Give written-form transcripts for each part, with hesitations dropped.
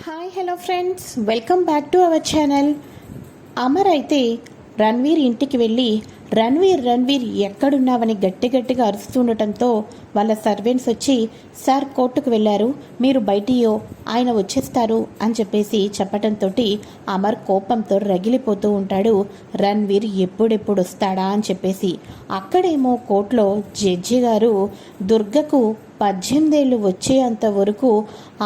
Hi hello friends, welcome back to our channel. Amar అయితే రణ్వీర్ ఇంటికి వెళ్ళి రణ్వీర్ ఎక్కడున్నావని గట్టిగా అరుస్తుండటంతో వాళ్ళ సర్వెంట్స్ వచ్చి, సార్ కోర్టుకు వెళ్ళారు, మీరు బయటియో, ఆయన వచ్చేస్తారు అని చెప్పేసి చెప్పటంతో అమర్ కోపంతో రగిలిపోతూ ఉంటాడు. రణ్వీర్ ఎప్పుడెప్పుడు వస్తాడా అని చెప్పేసి. అక్కడేమో కోర్టులో జడ్జి గారు దుర్గకు 18 ఏళ్ళు వచ్చేంత వరకు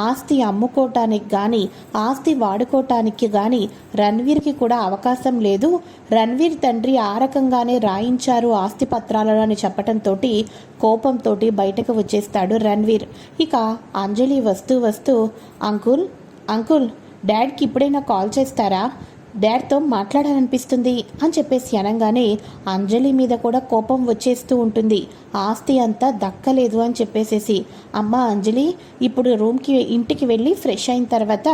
ఆస్తి అమ్ముకోవటానికి కానీ ఆస్తి వాడుకోవటానికి కానీ రణ్వీర్కి కూడా అవకాశం లేదు, రణ్వీర్ తండ్రి ఆ రకంగానే రాయించారు ఆస్తి పత్రాలను అని చెప్పటంతో కోపంతో బయటకు వచ్చేస్తాడు రణ్వీర్. ఇక అంజలి వస్తూ అంకుల్ డాడ్కి ఇప్పుడైనా కాల్ చేస్తారా, డాడ్తో మాట్లాడాలనిపిస్తుంది అని చెప్పేసి అనగానే అంజలి మీద కూడా కోపం వచ్చేస్తూ ఉంటుంది. ఆస్తి అంతా దక్కలేదు అని చెప్పేసేసి, అమ్మ అంజలి ఇప్పుడు ఇంటికి వెళ్ళి ఫ్రెష్ అయిన తర్వాత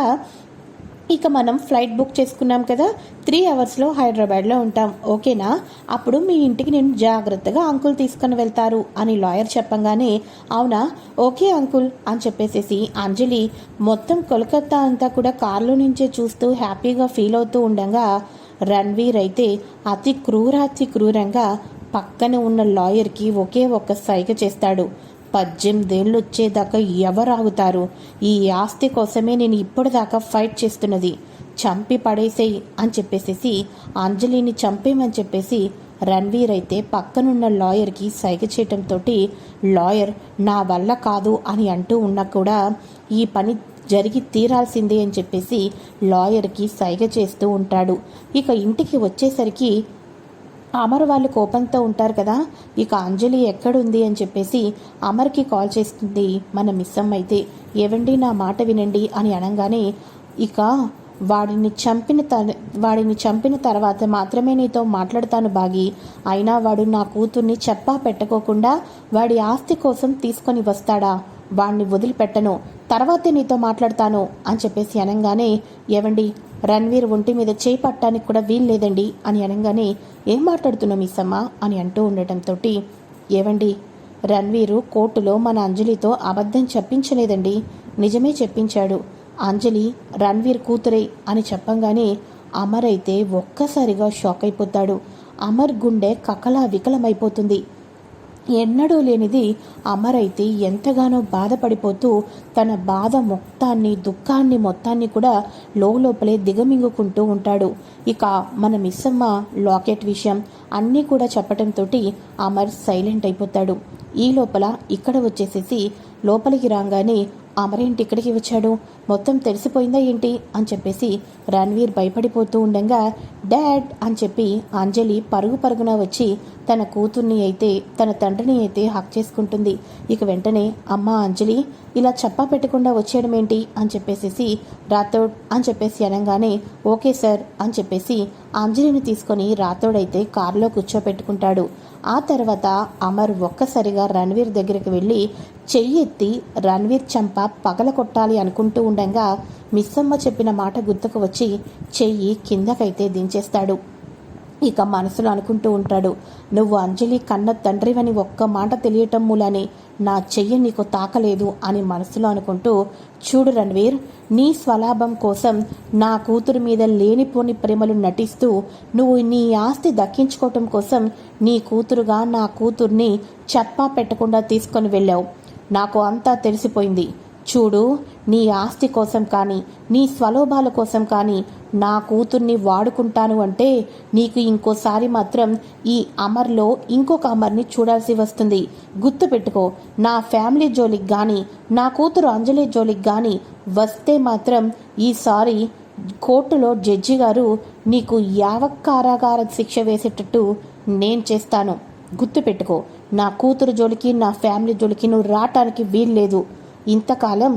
ఇక మనం ఫ్లైట్ బుక్ చేసుకున్నాం కదా, 3 అవర్స్లో హైదరాబాద్లో ఉంటాం, ఓకేనా, అప్పుడు మీ ఇంటికి నేను జాగ్రత్తగా అంకుల్ తీసుకొని వెళ్తారు అని లాయర్ చెప్పంగానే, అవునా, ఓకే అంకుల్ అని చెప్పేసేసి అంజలి మొత్తం కోల్కతా అంతా కూడా కార్లో నుంచే చూస్తూ హ్యాపీగా ఫీల్ అవుతూ ఉండగా రణ్వీర్ అయితే అతి క్రూరంగా పక్కన ఉన్న లాయర్కి ఒకే ఒక్క సైగ చేస్తాడు. 18 ఏళ్ళు వచ్చేదాకా ఎవరు ఆగుతారు, ఈ ఆస్తి కోసమే నేను ఇప్పటిదాకా ఫైట్ చేస్తున్నది, చంపి పడేసేయి అని చెప్పేసి అంజలిని చంపేమని చెప్పేసి రణ్వీర్ అయితే పక్కనున్న లాయర్కి సైగ చేయటంతో లాయర్ నా వల్ల కాదు అని అంటూ ఉన్నా కూడా ఈ పని జరిగి తీరాల్సిందే అని చెప్పేసి లాయర్కి సైగ చేస్తూ ఉంటాడు. ఇక ఇంటికి వచ్చేసరికి అమర్ వాళ్ళు కోపంతో ఉంటారు కదా, ఇక అంజలి ఎక్కడుంది అని చెప్పేసి అమర్కి కాల్ చేస్తుంది మన మిస్సమ్మ అయితే. ఏవండి నా మాట వినండి అని అనగానే, ఇక వాడిని చంపిన తర్వాత మాత్రమే నీతో మాట్లాడతాను బాగి, అయినా వాడు నా కూతుర్ని చెప్పా పెట్టకోకుండా వాడి ఆస్తి కోసం తీసుకొని వస్తాడా, వాడిని వదిలిపెట్టను, తర్వాతే నీతో మాట్లాడతాను అని చెప్పేసి అనగానే, ఏవండి రణ్వీర్ ఒంటి మీద చేయి పట్టడానికి కూడా వీల్లేదండి అని అనగానే, ఏం మాట్లాడుతున్నాం మిస్సమ్మ అని అంటూ ఉండటంతో, ఏవండి రణ్వీరు కోర్టులో మన అంజలితో అబద్ధం చెప్పించలేదండి, నిజమే చెప్పించాడు, అంజలి రణ్వీర్ కూతురే అని చెప్పంగానే అమర్ అయితే ఒక్కసారిగా షాక్ అయిపోతాడు. అమర్ గుండె కకలా వికలమైపోతుంది. ఎన్నడూ లేనిది అమర్ అయితే ఎంతగానో బాధపడిపోతూ తన బాధ దుఃఖాన్ని మొత్తాన్ని కూడా లోపలే దిగమింగుకుంటూ ఉంటాడు. ఇక మన మిస్సమ్మ లాకెట్ విషయం అన్నీ కూడా చెప్పటంతో అమర్ సైలెంట్ అయిపోతాడు. ఈ లోపల ఇక్కడ వచ్చేసేసి లోపలికి రాగానే, అమరేంటి ఇక్కడికి వచ్చాడు, మొత్తం తెలిసిపోయిందా ఏంటి అని చెప్పేసి రణ్వీర్ భయపడిపోతూ ఉండగా, డాడ్ అని చెప్పి అంజలి పరుగున వచ్చి తన కూతుర్ని అయితే తన తండ్రిని అయితే హక్ చేసుకుంటుంది. ఇక వెంటనే, అమ్మ అంజలి ఇలా చెప్పా పెట్టకుండా వచ్చేయడం ఏంటి అని చెప్పేసి రాథోడ్ అని చెప్పేసి అనగానే, ఓకే సార్ అని చెప్పేసి అంజలిని తీసుకొని రాథోడ్ అయితే కారులో కూర్చోపెట్టుకుంటాడు. ఆ తర్వాత అమర్ ఒక్కసారిగా రణ్వీర్ దగ్గరికి వెళ్ళి చెయ్యెత్తి రణ్వీర్ చంప పగల కొట్టాలి అనుకుంటూ ఉండగా మిస్సమ్మ చెప్పిన మాట గుర్తుకు వచ్చి చెయ్యి కిందకైతే దించేస్తాడు. ఇక మనసులో అనుకుంటూ ఉంటాడు, నువ్వు అంజలి కన్న తండ్రివని ఒక్క మాట తెలియటం మూలానే నా చెయ్యి నీకు తాకలేదు అని మనసులో అనుకుంటూ, చూడు రణ్వీర్, నీ స్వలాభం కోసం నా కూతురు మీద లేనిపోని ప్రేమలు నటిస్తూ నువ్వు నీ ఆస్తి దక్కించుకోవటం కోసం నీ కూతురుగా నా కూతుర్ని చెప్పా పెట్టకుండా తీసుకొని వెళ్ళావు, నాకు అంతా తెలిసిపోయింది. చూడు, నీ ఆస్తి కోసం కానీ నీ స్వలోభాల కోసం కానీ నా కూతుర్ని వాడుకుంటాను అంటే నీకు ఇంకోసారి మాత్రం ఈ అమర్లో ఇంకొక అమర్ని చూడాల్సి వస్తుంది. గుర్తుపెట్టుకో, నా ఫ్యామిలీ జోలికి కానీ నా కూతురు అంజలి జోలికి కానీ వస్తే మాత్రం ఈసారి కోర్టులో జడ్జి గారు నీకు యావక్కారాగార శిక్ష వేసేటట్టు నేను చేస్తాను. గుర్తుపెట్టుకో, నా కూతురు జోలికి నా ఫ్యామిలీ జోలికి నువ్వు రావటానికి వీల్లేదు. ఇంతకాలం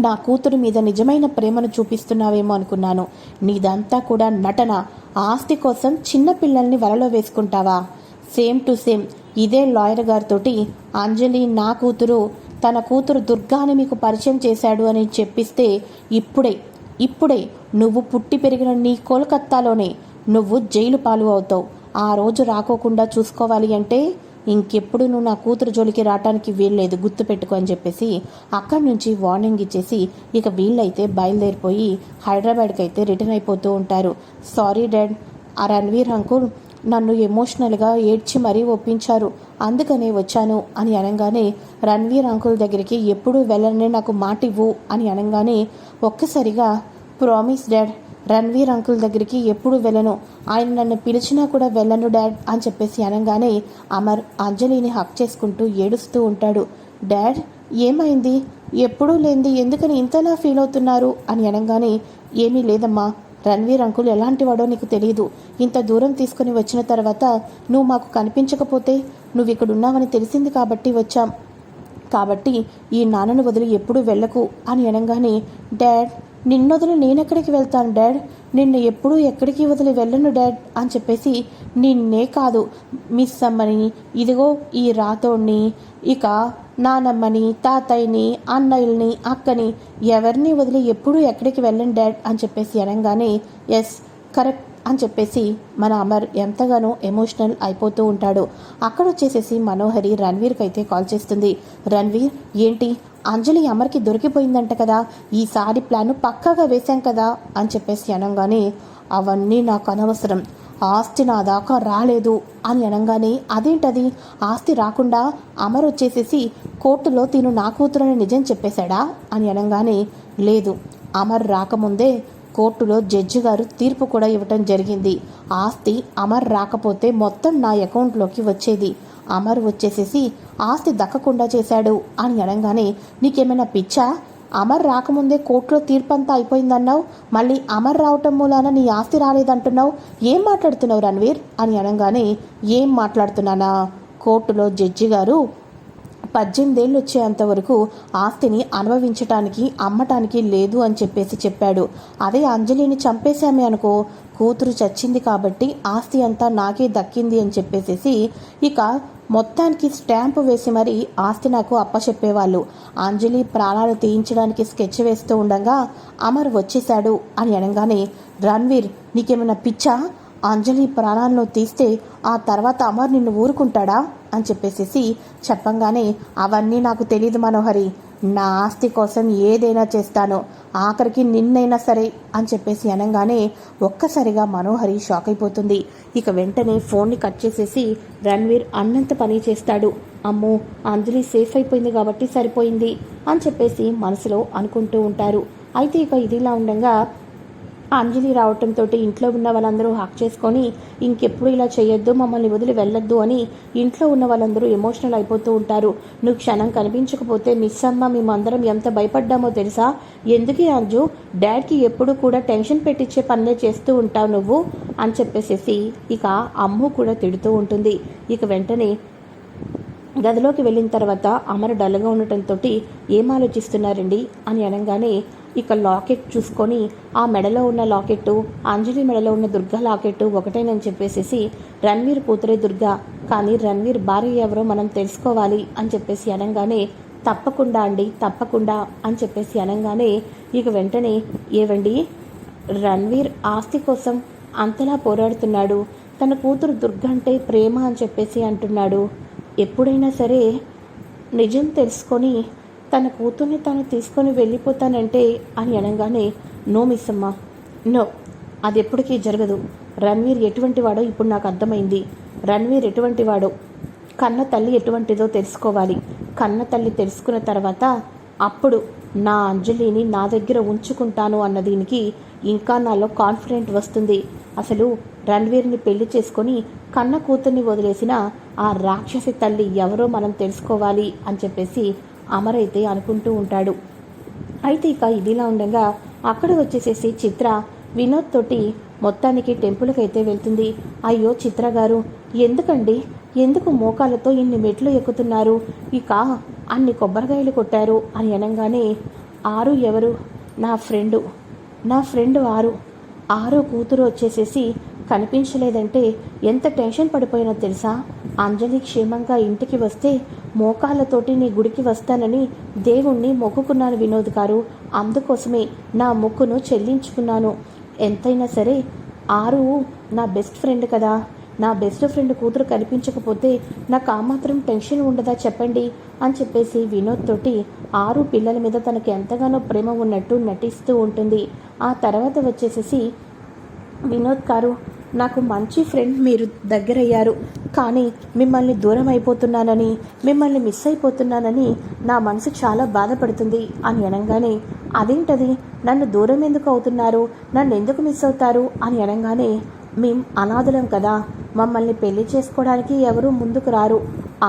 నా కూతురు మీద నిజమైన ప్రేమను చూపిస్తున్నావేమో అనుకున్నాను, నీదంతా కూడా నటన. ఆస్తి కోసం చిన్న పిల్లల్ని వలలో వేసుకుంటావా? సేమ్ టు సేమ్ ఇదే లాయర్ గారితోటి అంజలి నా కూతురు, తన కూతురు దుర్గాని మీకు పరిచయం చేశాడు అని చెప్పిస్తే ఇప్పుడే నువ్వు పుట్టి పెరిగిన నీ కోల్కత్తాలోనే నువ్వు జైలు పాలు అవుతావు. ఆ రోజు రాకోకుండా చూసుకోవాలి అంటే ఇంకెప్పుడు నువ్వు నా కూతురు జోలికి రావటానికి వీల్లేదు, గుర్తుపెట్టుకో అని చెప్పేసి అక్కడి నుంచి వార్నింగ్ ఇచ్చేసి ఇక వీళ్ళైతే బయలుదేరిపోయి హైదరాబాద్కి అయితే రిటర్న్ అయిపోతూ ఉంటారు. సారీ డాడ్, ఆ రణ్వీర్ అంకుల్ నన్ను ఎమోషనల్గా ఏడ్చి మరీ ఒప్పించారు, అందుకనే వచ్చాను అని అనగానే రణ్వీర్ అంకుల్ దగ్గరికి ఎప్పుడూ వెళ్ళనే నాకు మాట ఇవ్వు అని అనగానే ఒక్కసారిగా ప్రామిస్ డాడ్, రణ్వీర్ అంకుల్ దగ్గరికి ఎప్పుడు వెళ్ళను, ఆయన నన్ను పిలిచినా కూడా వెళ్ళను డాడ్ అని చెప్పేసి అనగానే అమర్ అంజలిని హక్ చేసుకుంటూ ఏడుస్తూ ఉంటాడు. డాడ్ ఏమైంది, ఎప్పుడూ లేనిది ఎందుకని ఇంతలా ఫీల్ అవుతున్నారు అని అనగానే ఏమీ లేదమ్మా, రణ్వీర్ అంకుల్ ఎలాంటి వాడో నీకు తెలియదు, ఇంత దూరం తీసుకుని వచ్చిన తర్వాత నువ్వు మాకు కనిపించకపోతే నువ్వు ఇక్కడ ఉన్నావని తెలిసింది కాబట్టి వచ్చాం, కాబట్టి ఈ నాన్నను వదిలి ఎప్పుడూ వెళ్ళకు అని అనగానే డాడ్ నిన్నొదిలి నేనెక్కడికి వెళ్తాను డాడ్, నిన్ను ఎప్పుడూ ఎక్కడికి వదిలి వెళ్ళను డాడ్ అని చెప్పేసి నిన్నే కాదు మిస్ అమ్మని, ఇదిగో ఈ రాతోడిని, ఇక నానమ్మని, తాతయ్యని, అన్నయ్యని, అక్కని ఎవరిని వదిలి ఎప్పుడూ ఎక్కడికి వెళ్ళను డాడ్ అని చెప్పేసి అనగానే ఎస్ కరెక్ట్ అని చెప్పేసి మన అమర్ ఎంతగానో ఎమోషనల్ అయిపోతూ ఉంటాడు. అక్కడ వచ్చేసేసి మనోహరి రణ్వీర్కి అయితే కాల్ చేస్తుంది. రణ్వీర్ ఏంటి, అంజలి అమర్కి దొరికిపోయిందంట కదా, ఈసారి ప్లాను పక్కాగా వేశాం కదా అని చెప్పేసి అనగానే అవన్నీ నాకు అనవసరం, ఆస్తి నా దాకా రాలేదు అని అనగానే అదేంటది, ఆస్తి రాకుండా అమర్ వచ్చేసేసి కోర్టులో తిను నా కూతురని నిజం చెప్పేశాడా అని అనగానే లేదు, అమర్ రాకముందే కోర్టులో జడ్జి గారు తీర్పు కూడా ఇవ్వటం జరిగింది, ఆస్తి అమర్ రాకపోతే మొత్తం నా అకౌంట్లోకి వచ్చేది, అమర్ వచ్చేసేసి ఆస్తి దక్కకుండా చేశాడు అని అనగానే నీకేమైనా పిచ్చా, అమర్ రాకముందే కోర్టులో తీర్పంతా అయిపోయిందన్నావు, మళ్ళీ అమర్ రావటం మూలాన నీ ఆస్తి రాలేదంటున్నావు, ఏం మాట్లాడుతున్నావు రణ్వీర్ అని అనగానే ఏం మాట్లాడుతున్నానా, కోర్టులో జడ్జి గారు 18 ఏళ్ళు వచ్చేంతవరకు ఆస్తిని అనుభవించటానికి అమ్మటానికి లేదు అని చెప్పేసి చెప్పాడు, అదే అంజలిని చంపేశామే అనుకో కూతురు చచ్చింది కాబట్టి ఆస్తి అంతా నాకే దక్కింది అని చెప్పేసేసి ఇక మొత్తానికి స్టాంపు వేసి మరీ ఆస్తి నాకు అప్పచెప్పేవాళ్ళు, అంజలి ప్రాణాలు తీయించడానికి స్కెచ్ వేస్తూ ఉండగా అమర్ వచ్చేశాడు అని అనగానే రణ్వీర్ నీకేమైనా పిచ్చా, అంజలి ప్రాణాలను తీస్తే ఆ తర్వాత అమర్ నిన్ను ఊరుకుంటాడా అని చెప్పేసేసి చెప్పంగానే అవన్నీ నాకు తెలియదు మనోహరి, నా ఆస్తి కోసం ఏదైనా చేస్తాను, ఆఖరికి నిన్నైనా సరే అని చెప్పేసి అనగానే ఒక్కసారిగా మనోహరి షాక్ అయిపోతుంది. ఇక వెంటనే ఫోన్ని కట్ చేసేసి రణ్వీర్ అన్నంత పని చేస్తాడు. అమ్మో అంజలి సేఫ్ అయిపోయింది కాబట్టి సరిపోయింది అని చెప్పేసి మనసులో అనుకుంటూ ఉంటారు. అయితే ఇక ఇదిలా ఉండగా అంజలి రావటంతో ఇంట్లో ఉన్న వాళ్ళందరూ హాక్ చేసుకొని ఇంకెప్పుడు ఇలా చేయొద్దు, మమ్మల్ని వదిలి వెళ్ళొద్దు అని ఇంట్లో ఉన్న వాళ్ళందరూ ఎమోషనల్ అయిపోతూ ఉంటారు. నువ్వు క్షణం కనిపించకపోతే మిస్ అమ్మ మేమందరం ఎంత భయపడ్డామో తెలుసా, ఎందుకే అంజు డాడ్కి ఎప్పుడు కూడా టెన్షన్ పెట్టించే పనులే చేస్తూ ఉంటావు నువ్వు అని చెప్పేసేసి ఇక అమ్ము కూడా తిడుతూ ఉంటుంది. ఇక వెంటనే గదిలోకి వెళ్ళిన తర్వాత అమర్ డల్గా ఉండటంతో ఏం ఆలోచిస్తున్నారండి అని అనగానే ఇక లాకెట్ చూసుకొని ఆ మెడలో ఉన్న లాకెట్టు అంజలి మెడలో ఉన్న దుర్గా లాకెట్టు ఒకటేనని చెప్పేసేసి రణ్వీర్ కూతురే దుర్గా, కానీ రణ్వీర్ భార్య ఎవరో మనం తెలుసుకోవాలి అని చెప్పేసి అనగానే తప్పకుండా అండి తప్పకుండా అని చెప్పేసి అనగానే ఇక వెంటనే ఏవండి రణ్వీర్ ఆస్తి కోసం అంతలా పోరాడుతున్నాడు, తన కూతురు దుర్గా అంటే ప్రేమ అని చెప్పేసి అంటున్నాడు, ఎప్పుడైనా సరే నిజం తెలుసుకొని తన కూతుర్ని తాను తీసుకొని వెళ్ళిపోతానంటే అని అనగానే నో మిస్ అమ్మ, నో అది ఎప్పటికీ జరగదు, రణ్వీర్ ఎటువంటి వాడో ఇప్పుడు నాకు అర్థమైంది, రణ్వీర్ ఎటువంటి వాడో కన్న తల్లి ఎటువంటిదో తెలుసుకోవాలి, కన్న తల్లి తెలుసుకున్న తర్వాత అప్పుడు నా అంజలిని నా దగ్గర ఉంచుకుంటాను అన్న దీనికి ఇంకా నాలో కాన్ఫిడెంట్ వస్తుంది, అసలు రణ్వీర్ని పెళ్లి చేసుకొని కన్న కూతుర్ని వదిలేసిన ఆ రాక్షసి తల్లి ఎవరో మనం తెలుసుకోవాలి అని చెప్పేసి అమర్ అయితే అనుకుంటూ ఉంటాడు. అయితే ఇక ఇదిలా ఉండగా అక్కడ వచ్చేసేసి చిత్ర వినోద్ తోటి మొత్తానికి టెంపుల్కి అయితే వెళ్తుంది. అయ్యో చిత్ర గారు ఎందుకండి, ఎందుకు మోకాళ్ళతో ఇన్ని మెట్లు ఎక్కుతున్నారు, ఇక అన్ని కొబ్బరికాయలు కొట్టారు అని అనగానే ఆరు ఎవరు, నా ఫ్రెండు ఆరు కూతురు వచ్చేసేసి కనిపించలేదంటే ఎంత టెన్షన్ పడిపోయినా తెలుసా, అంజలి క్షేమంగా ఇంటికి వస్తే మోకాళ్ళతోటి నీ గుడికి వస్తానని దేవుణ్ణి మొక్కుకున్నాను వినోద్ గారు, అందుకోసమే నా మొక్కును చెల్లించుకున్నాను, ఎంతైనా సరే ఆరు నా బెస్ట్ ఫ్రెండ్ కదా, నా బెస్ట్ ఫ్రెండ్ కూతురు కనిపించకపోతే నాకు ఆ మాత్రం టెన్షన్ ఉండదా చెప్పండి అని చెప్పేసి వినోద్ తోటి ఆరు పిల్లల మీద తనకి ఎంతగానో ప్రేమ ఉన్నట్టు నటిస్తూ ఉంటుంది. ఆ తర్వాత వచ్చేసేసి వినోద్ గారు, నాకు మంచి ఫ్రెండ్ మీరు దగ్గరయ్యారు, కానీ మిమ్మల్ని దూరం అయిపోతున్నానని, మిమ్మల్ని మిస్ అయిపోతున్నానని నా మనసు చాలా బాధపడుతుంది అని అనగానే, అదేంటది, నన్ను దూరం ఎందుకు అవుతున్నారు, నన్ను ఎందుకు మిస్ అవుతారు అని అనగానే, మేం అనాథలం కదా, మమ్మల్ని పెళ్లి చేసుకోవడానికి ఎవరూ ముందుకు రారు,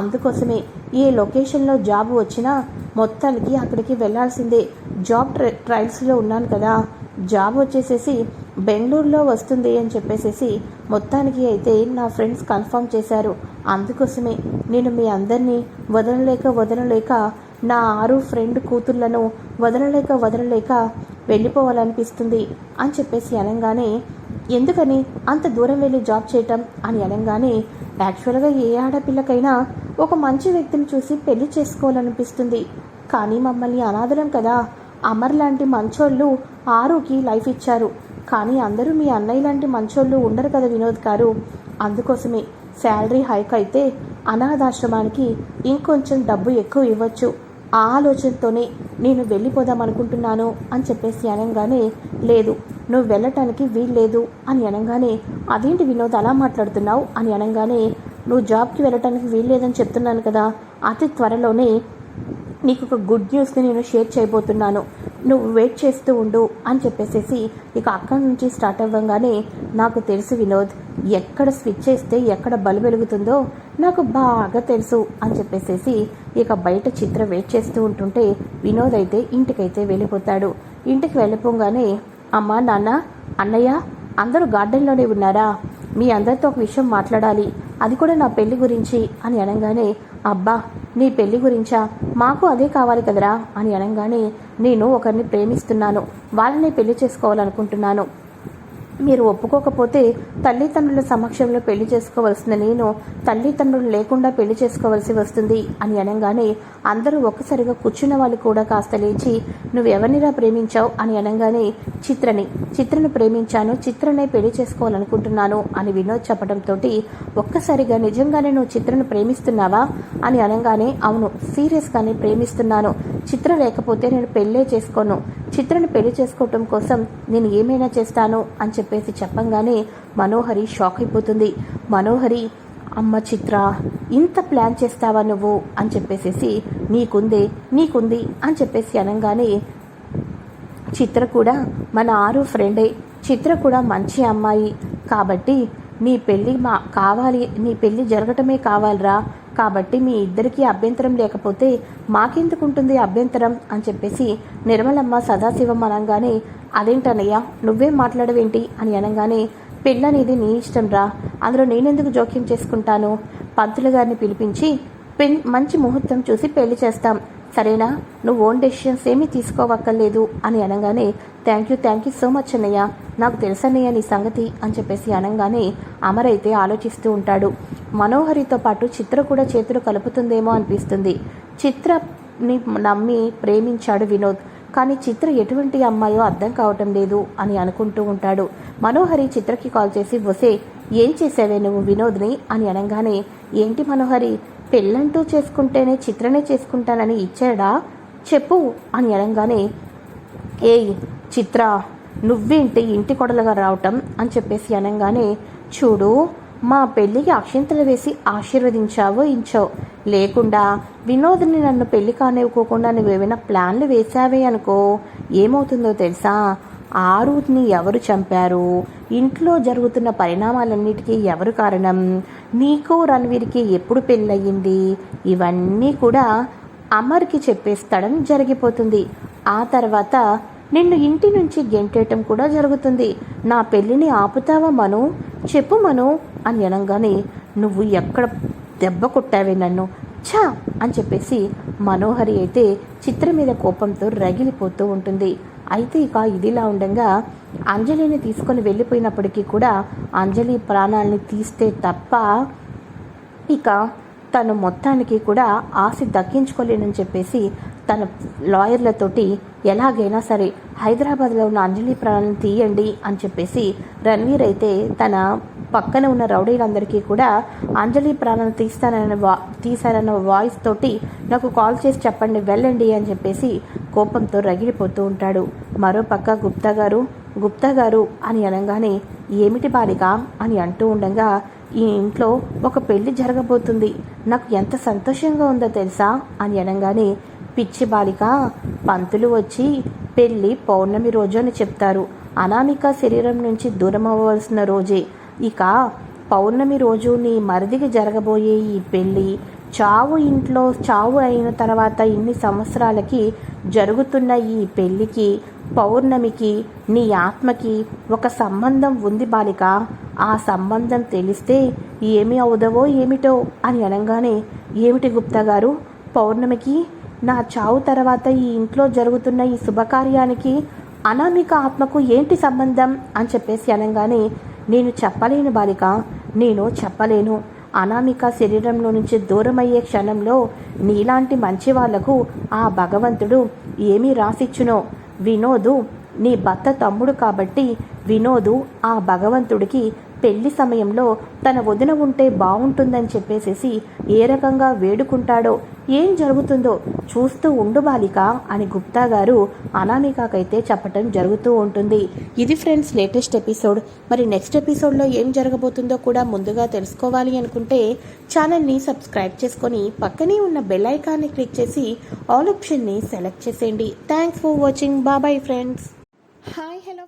అందుకోసమే ఏ లొకేషన్లో జాబ్ వచ్చినా మొత్తానికి అక్కడికి వెళ్లాల్సిందే, జాబ్ ట్రయల్స్లో ఉన్నాను కదా, జాబ్ వచ్చేసేసి బెంగళూరులో వస్తుంది అని చెప్పేసేసి మొత్తానికి అయితే నా ఫ్రెండ్స్ కన్ఫర్మ్ చేశారు, అందుకోసమే నేను మీ అందరినీ వదలలేక నా ఆరు ఫ్రెండ్ కూతుర్లను వదలలేక వెళ్ళిపోవాలనిపిస్తుంది అని చెప్పేసి అనగానే, ఎందుకని అంత దూరం వెళ్ళి జాబ్ చేయటం అని అనగానే, యాక్చువల్గా ఏ ఆడపిల్లకైనా ఒక మంచి వ్యక్తిని చూసి పెళ్లి చేసుకోవాలనిపిస్తుంది, కానీ మమ్మల్ని అనాథలం కదా, అమర్ లాంటి మంచోళ్ళు ఆరుకి లైఫ్ ఇచ్చారు, కానీ అందరూ మీ అన్నయ్య లాంటి మంచోళ్ళు ఉండరు కదా వినోద్ గారు, అందుకోసమే శాలరీ హైక్ అయితే అనాథాశ్రమానికి ఇంకొంచెం డబ్బు ఎక్కువ ఇవ్వచ్చు, ఆ ఆలోచనతోనే నేను వెళ్ళిపోదాం అనుకుంటున్నాను అని చెప్పేసి అనగానే, లేదు నువ్వు వెళ్ళటానికి వీల్లేదు అని అనగానే, అదేంటి వినోద్ అలా మాట్లాడుతున్నావు అని అనగానే, నువ్వు జాబ్కి వెళ్ళటానికి వీల్లేదని చెప్తున్నాను కదా, అతి త్వరలోనే నీకు ఒక గుడ్ న్యూస్ని నేను షేర్ చేయబోతున్నాను, నువ్వు వెయిట్ చేస్తూ ఉండు అని చెప్పేసేసి ఇక అక్కడి నుంచి స్టార్ట్ అవ్వగానే, నాకు తెలుసు వినోద్, ఎక్కడ స్విచ్ చేస్తే ఎక్కడ బల్బు వెలుగుతుందో నాకు బాగా తెలుసు అని చెప్పేసేసి ఇక బయట చిత్ర వెయిట్ చేస్తూ ఉంటుంటే వినోద్ అయితే ఇంటికైతే వెళ్ళిపోతాడు. ఇంటికి వెళ్ళిపోగానే, అమ్మా నాన్న అన్నయ్య అందరూ గార్డెన్లోనే ఉన్నారా, మీ అందరితో ఒక విషయం మాట్లాడాలి, అది కూడా నా పెళ్లి గురించి అని అనగానే, అబ్బా నీ పెళ్లి గురించా, మాకు అదే కావాలి కదరా అని అనగానే, నేను ఒకరిని ప్రేమిస్తున్నాను, వాళ్ళని పెళ్లి చేసుకోవాలనుకుంటున్నాను, మీరు ఒప్పుకోకపోతే తల్లిదండ్రుల సమక్షంలో పెళ్లి చేసుకోవాల్సిన నేను తల్లిదండ్రులు లేకుండా పెళ్లి చేసుకోవాల్సి వస్తుంది అని అనగానే, అందరూ ఒక్కసారిగా కూర్చున్న వాళ్ళు కూడా కాస్త లేచి, నువ్వెవరినిరా ప్రేమించావు అని అనగానే, చిత్రని ప్రేమించాను, చిత్రనే పెళ్లి చేసుకోవాలనుకుంటున్నాను అని వినోద్ చెప్పడంతో ఒక్కసారిగా నిజంగానే నువ్వు చిత్రను ప్రేమిస్తున్నావా అని అనగానే, అవును సీరియస్గానే ప్రేమిస్తున్నాను, చిత్ర లేకపోతే నేను పెళ్ళే చేసుకోను, చిత్రను పెళ్లి చేసుకోవటం కోసం నేను ఏమైనా చేస్తాను అని చెప్పేసి చెప్పంగానే మనోహరి షాక్ అయిపోతుంది. మనోహరి, అమ్మ చిత్ర ఇంత ప్లాన్ చేస్తావా నువ్వు అని చెప్పేసి, నీకుంది అని చెప్పేసి అనగానే, చిత్ర కూడా మన ఆరు ఫ్రెండే, చిత్ర కూడా మంచి అమ్మాయి, కాబట్టి నీ పెళ్ళి జరగటమే కావాలరా, కాబట్టి మీ ఇద్దరికీ అభ్యంతరం లేకపోతే మాకెందుకుంటుంది అభ్యంతరం అని చెప్పేసి నిర్మలమ్మ సదాశివం అనగానే, అదేంటన్నయ్య నువ్వేం మాట్లాడవేంటి అని అనగానే, పెళ్ళనేది నీ ఇష్టం రా, అందులో నేనెందుకు జోక్యం చేసుకుంటాను, పంతులు గారిని పిలిపించి మంచి ముహూర్తం చూసి పెళ్లి చేస్తాం, సరేనా, నువ్వు ఓన్ డెసిషన్స్ ఏమీ తీసుకోవక్కర్లేదు అని అనగానే, థ్యాంక్ యూ సో మచ్ అన్నయ్య, నాకు తెలుసన్నయ్య నీ సంగతి అని చెప్పేసి అనగానే అమర్ అయితే ఆలోచిస్తూ ఉంటాడు. మనోహరితో పాటు చిత్ర కూడా చేతులు కలుపుతుందేమో అనిపిస్తుంది. చిత్రని నమ్మి ప్రేమించాడు వినోద్, కానీ చిత్ర ఎటువంటి అమ్మాయో అర్థం కావటం లేదు అని అనుకుంటూ ఉంటాడు. మనోహరి చిత్రకి కాల్ చేసి, వసే ఏం చేసావే నువ్వు వినోద్ని అని అనగానే, ఏంటి మనోహరి, పెళ్ళంటూ చేసుకుంటేనే చిత్రనే చేసుకుంటానని ఇచ్చాడా చెప్పు అని అనగానే, ఏయ్ చిత్ర నువ్వేంటి ఇంటి కొడలుగా రావటం అని చెప్పేసి అనగానే, చూడు మా పెళ్ళికి అక్షింతలు వేసి ఆశీర్వదించావో ఇంచో, లేకుండా వినోద్ని నన్ను పెళ్లి కానివ్వకోకుండా నువ్వేమైనా ప్లాన్లు వేసావే అనుకో, ఏమవుతుందో తెలుసా, ఆరుని ఎవరు చంపారు, ఇంట్లో జరుగుతున్న పరిణామాలన్నిటికీ ఎవరు కారణం, నీకు రణవీర్కి ఎప్పుడు పెళ్ళయింది, ఇవన్నీ కూడా అమర్కి చెప్పేస్తడం జరిగిపోతుంది. ఆ తర్వాత నిన్ను ఇంటి నుంచి గెంటేయటం కూడా జరుగుతుంది. నా పెళ్ళిని ఆపుతావా మను, చెప్పు మను అని అనగానే, నువ్వు ఎక్కడ దెబ్బ కొట్టావే నన్ను, ఛా అని చెప్పేసి మనోహరి అయితే చిత్ర మీద కోపంతో రగిలిపోతూ ఉంటుంది. అయితే ఇక ఇదిలా ఉండగా అంజలిని తీసుకొని వెళ్ళిపోయినప్పటికీ కూడా అంజలి ప్రాణాలని తీస్తే తప్ప ఇక తను మొత్తానికి కూడా ఆశ దక్కించుకోలేనని చెప్పేసి తన లాయర్లతోటి ఎలాగైనా సరే హైదరాబాద్లో ఉన్న అంజలి ప్రాణాలను తీయండి అని చెప్పేసి రణ్వీర్ అయితే తన పక్కన ఉన్న రౌడీలందరికీ కూడా అంజలి ప్రాణాలను తీశారన్న వాయిస్ తోటి నాకు కాల్ చేసి చెప్పండి వెళ్ళండి అని చెప్పేసి కోపంతో రగిలిపోతూ ఉంటాడు. మరోపక్క గుప్తా గారు అని అనగానే ఏమిటి బాలిక అని అంటూ ఉండగా ఈ ఇంట్లో ఒక పెళ్లి జరగబోతుంది, నాకు ఎంత సంతోషంగా ఉందో తెలుసా అని అనగానే పిచ్చి బాలిక, పంతులు వచ్చి పెళ్ళి పౌర్ణమి రోజు అని చెప్తారు. అనామిక శరీరం నుంచి దూరం అవ్వవలసిన రోజే. ఇక పౌర్ణమి రోజు నీ మరిదికి జరగబోయే ఈ పెళ్ళి చావు అయిన తర్వాత ఇన్ని సంవత్సరాలకి జరుగుతున్న ఈ పెళ్ళికి పౌర్ణమికి నీ ఆత్మకి ఒక సంబంధం ఉంది బాలిక. ఆ సంబంధం తెలిస్తే ఏమి అవుదవో ఏమిటో అని అనగానే ఏమిటి గుప్తా గారు, పౌర్ణమికి నా చావు తర్వాత ఈ ఇంట్లో జరుగుతున్న ఈ శుభకార్యానికి అనామిక ఆత్మకు ఏంటి సంబంధం అని చెప్పేసి అనగానే నేను చెప్పలేను బాలిక, నేను చెప్పలేను. అనామిక శరీరంలో నుంచి దూరమయ్యే క్షణంలో నీలాంటి మంచి వాళ్లకు ఆ భగవంతుడు ఏమీ రాసిచ్చునో. వినోదు నీ భర్త తమ్ముడు కాబట్టి వినోదు ఆ భగవంతుడికి పెళ్లి సమయంలో తన వదిన ఉంటే బాగుంటుందని చెప్పేసేసి ఏ రకంగా వేడుకుంటాడో ఏం జరుగుతుందో చూస్తూ ఉండు బాలిక అని గుప్తా గారు అనామికకైతే చెప్పటం జరుగుతూ ఉంటుంది. ఇది ఫ్రెండ్స్ లేటెస్ట్ ఎపిసోడ్. మరి నెక్స్ట్ ఎపిసోడ్లో ఏం జరగబోతుందో కూడా ముందుగా తెలుసుకోవాలి అనుకుంటే ఛానల్ని సబ్స్క్రైబ్ చేసుకొని పక్కనే ఉన్న బెల్ ఐకాన్ని క్లిక్ చేసి ఆల్ ఆప్షన్ని సెలెక్ట్ చేసేయండి. Thanks for watching. Bye friends. Hi hello.